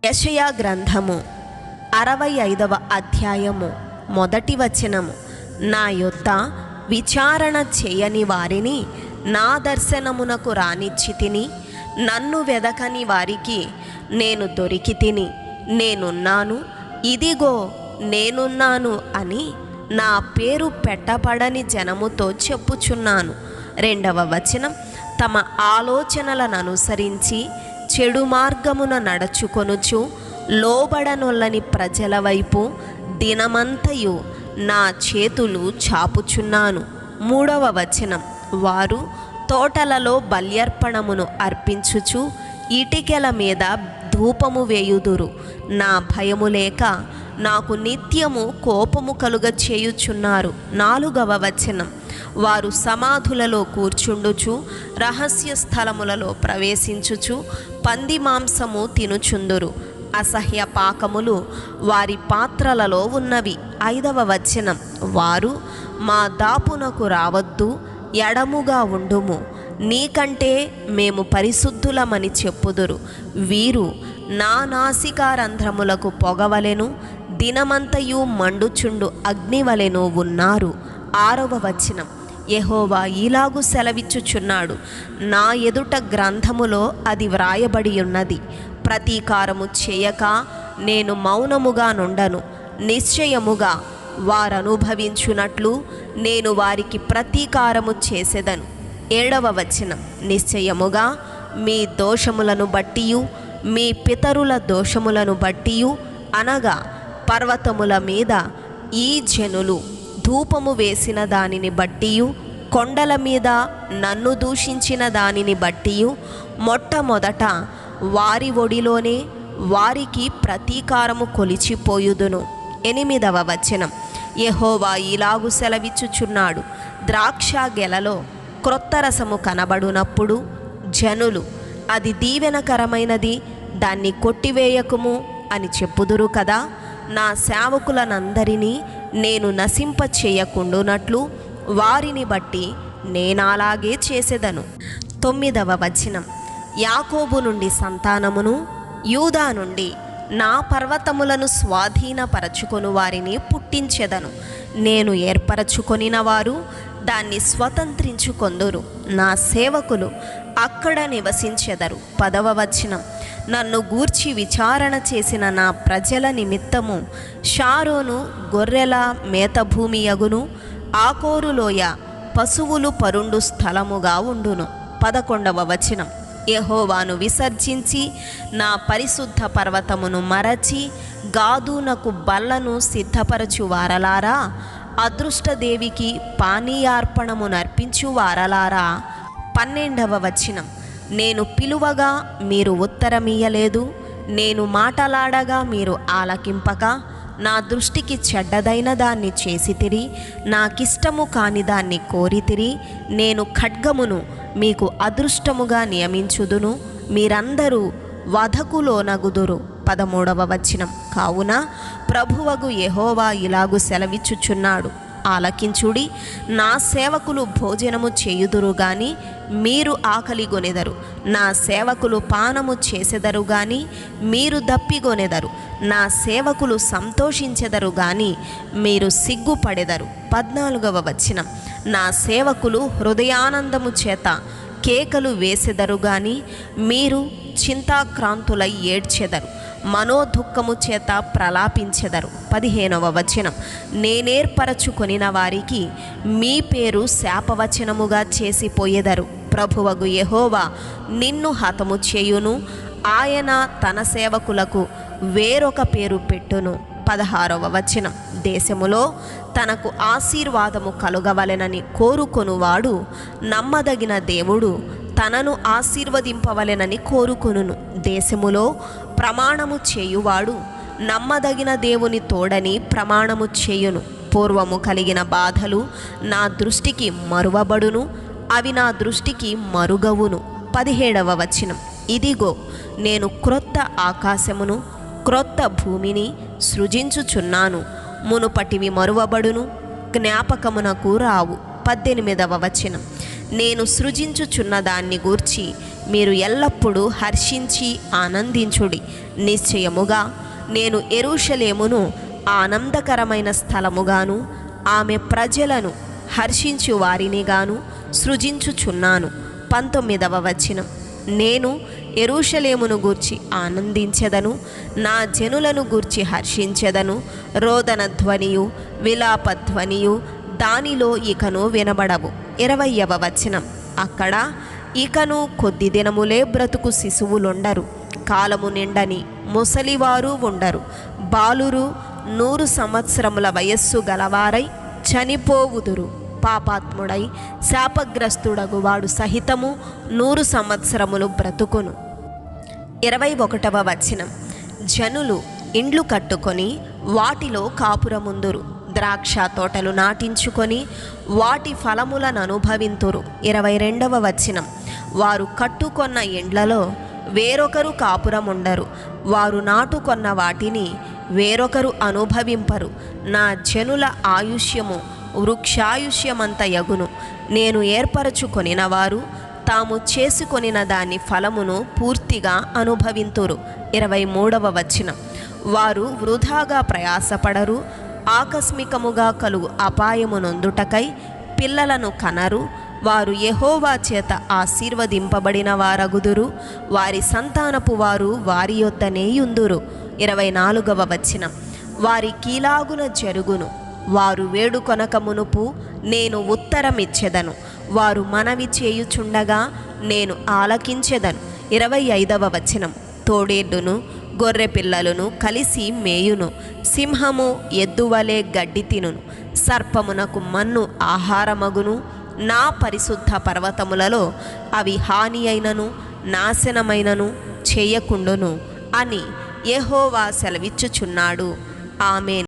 యెషయా గ్రంథము 65వ అధ్యాయము 1వ వచనము. నా యొద్ద విచారణ చేయని వారిని నా దర్శనమునకు రానిచ్చితిని, నన్ను వెదకని వారికి నేను దొరికితిని. నేనున్నాను, ఇదిగో నేనున్నాను అని నా పేరు పెట్టబడని జనముతో చెప్పుచున్నాను. 2వ వచనం. తమ ఆలోచనలను అనుసరించి చెడు మార్గమున నడుచుకొనుచు లోబడనొల్లని ప్రజల వైపు దినమంతయు నా చేతులు చాపుచున్నాను. 3వ వచనం. వారు తోటలలో బల్యర్పణమును అర్పించుచు ఇటికెల మీద ధూపము వేయుదురు. నా భయము లేక నాకు నిత్యము కోపము కలుగ చేయుచున్నారు. 4వ వచనం. వారు సమాధులలో కూర్చుండుచు రహస్య స్థలములలో ప్రవేశించుచు పంది మాంసము తినుచుందురు. అసహ్య పాకములు వారి పాత్రలలో ఉన్నవి. 5వ వచనం. వారు మా దాపునకు రావద్దు, ఎడముగా ఉండుము, నీకంటే మేము పరిశుద్ధులమని చెప్పుదురు. వీరు నా నాసికారంధ్రములకు పొగవలెను, దినమంతయు మండుచుండు అగ్నివలెను ఉన్నారు. 6వ వచనం. యెహోవా ఇలాగు సెలవిచ్చుచున్నాడు, నా ఎదుట గ్రంథములో అది వ్రాయబడి ఉన్నది. ప్రతీకారము చేయక నేను మౌనముగా నుండను. నిశ్చయముగా వారనుభవించున్నట్లు నేను వారికి ప్రతీకారము చేసెదను. 7వ వచనం. నిశ్చయముగా మీ దోషములను బట్టియు మీ పితరుల దోషములను బట్టియు, అనగా పర్వతముల మీద ఈ జనులు ధూపము వేసిన దానిని బట్టియు, కొండల మీద నన్ను దూషించిన దానిని బట్టియు, మొట్టమొదట వారి ఒడిలోనే వారికి ప్రతీకారము కొలిచిపోయుదును. 8వ వచనం. యెహోవా ఇలాగు సెలవిచ్చుచున్నాడు, ద్రాక్ష గెలలో క్రొత్త రసము కనబడునప్పుడు జనులు అది దీవెనకరమైనది, దాన్ని కొట్టివేయకుము అని చెప్పుదురు కదా. నా సేవకులనందరినీ నేను నశింపచేయకుండునట్లు వారిని బట్టి నేనాలాగే చేసేదను. 9వ వచనం. యాకోబు నుండి సంతానమును, యూదా నుండి నా పర్వతములను స్వాధీనపరచుకొను వారిని పుట్టించెదను. నేను ఏర్పరచుకొనిన వారు దాన్ని స్వతంత్రించుకొందురు. నా సేవకులు అక్కడ నివసించెదరు. 10వ వచనం. నన్ను గూర్చి విచారణ చేసిన నా ప్రజల నిమిత్తము షారోను గొర్రెల మేతభూమి యగును, ఆకోరులోయ పశువులు పరుండు స్థలముగా ఉండును. 11వ వచనం. యెహోవాను విసర్జించి నా పరిశుద్ధ పర్వతమును మరచి గాదునకు బల్లను సిద్ధపరచు వారలారా, అదృష్టదేవికి పానీయార్పణము నర్పించు వారలారా. 12వ వచనం. నేను పిలువగా మీరు ఉత్తరమియ్యలేదు, నేను మాటలాడగా మీరు ఆలకింపక, నా దృష్టికి చెడ్డదైన దాన్ని చేసితిరి, నాకిష్టము కాని దాన్ని కోరితిరి. నేను ఖడ్గమును మీకు అదృష్టముగా నియమించుదును, మీరందరూ వధకు లోనగుదురు. 13వ వచనం. కావున ప్రభువగు యెహోవా ఇలాగు సెలవిచ్చుచున్నాడు, ఆలకించుడి. నా సేవకులు భోజనము చేయుదురు గాని మీరు ఆకలిగొనెదరు, నా సేవకులు పానము చేసెదరు గాని మీరు దప్పిగొనెదరు, నా సేవకులు సంతోషించెదరు గాని మీరు సిగ్గుపడెదరు. 14వ వచనం. నా సేవకులు హృదయానందము చేత కేకలు వేసెదరు గాని మీరు చింతాక్రాంతులై ఏడ్చెదరు, మనోదుఃఖము చేత ప్రలాపించెదరు. 15వ వచనం. నేనేర్పరచుకొనిన వారికి మీ పేరు శాపవచనముగా చేసిపోయెదరు. ప్రభువగు యెహోవా నిన్ను హతము చేయును, ఆయన తన సేవకులకు వేరొక పేరు పెట్టును. 16వ వచనం. దేశములో తనకు ఆశీర్వాదము కలుగవలెనని కోరుకొనువాడు నమ్మదగిన దేవుడు తనను ఆశీర్వదింపవలెనని కోరుకొనును. దేశములో ప్రమాణము చేయువాడు నమ్మదగిన దేవుని తోడని ప్రమాణము చేయును. పూర్వము కలిగిన బాధలు నా దృష్టికి మరువబడును, అవి నా దృష్టికి మరుగవును. 17వ వచనం. ఇదిగో నేను క్రొత్త ఆకాశమును క్రొత్త భూమిని సృజించుచున్నాను, మునుపటివి మరువబడును, జ్ఞాపకమునకు రావు. 18వ వచనం. నేను సృజించుచున్న దాన్ని గూర్చి మీరు ఎల్లప్పుడూ హర్షించి ఆనందించుడి. నిశ్చయముగా నేను యెరూషలేమును ఆనందకరమైన స్థలముగాను ఆమె ప్రజలను హర్షించు వారినిగాను సృజించుచున్నాను. 19వ వచనం. నేను యెరూషలేమును గూర్చి ఆనందించెదను, నా జనులను గూర్చి హర్షించెదను. రోదన ధ్వనియు విలాప ధ్వనియు దానిలో ఇకను వినబడవు. 20వ వచనం. అక్కడ ఇకను కొద్ది దినములే బ్రతుకు శిశువులుండరు, కాలము నిండని ముసలివారు ఉండరు. బాలురు 100 సంవత్సరముల వయస్సు గలవారై చనిపోవుదురు. పాపాత్ముడై శాపగ్రస్తుడగువాడు సహితము 100 సంవత్సరములు బ్రతుకును. 21వ వచనం. జనులు ఇండ్లు కట్టుకొని వాటిలో కాపురముందురు, ద్రాక్ష తోటలు నాటించుకొని వాటి ఫలములను అనుభవింతురు. 22వ వచనం. వారు కట్టుకొన్న ఇండ్లలో వేరొకరు కాపురముండరు, వారు నాటుకొన్న వాటిని వేరొకరు అనుభవింపరు. నా జనుల ఆయుష్యము వృక్షాయుష్యమంత యగును. నేను ఏర్పరచుకొనిన వారు తాము చేసుకొనిన దాని ఫలమును పూర్తిగా అనుభవింతురు. 23వ వచనం. వారు వృధాగా ప్రయాసపడరు, ఆకస్మికముగా కలుగు అపాయము నొందుటకై పిల్లలను కనరు. వారు యెహోవా చేత ఆశీర్వదింపబడిన వారగుదురు, వారి సంతానపు వారు వారి యొద్దనే యుందురు. 24వ వచనం. వారి కీలాగున జరుగును, వారు వేడుకొనక మునుపు నేను ఉత్తరమిచ్చెదను, వారు మనవి చేయుచుండగా నేను ఆలకించెదను. 25వ వచనం. తోడేళ్లును గొర్రె పిల్లలను కలిసి మేయును, సింహము ఎద్దువలే గడ్డి తినును, సర్పమునకు మన్ను ఆహారమగును. నా పరిశుద్ధ పర్వతములలో అవి హాని అయినను నాశనమైనను చేయకుండును అని యెహోవా సెలవిచ్చుచున్నాడు. ఆమేన్.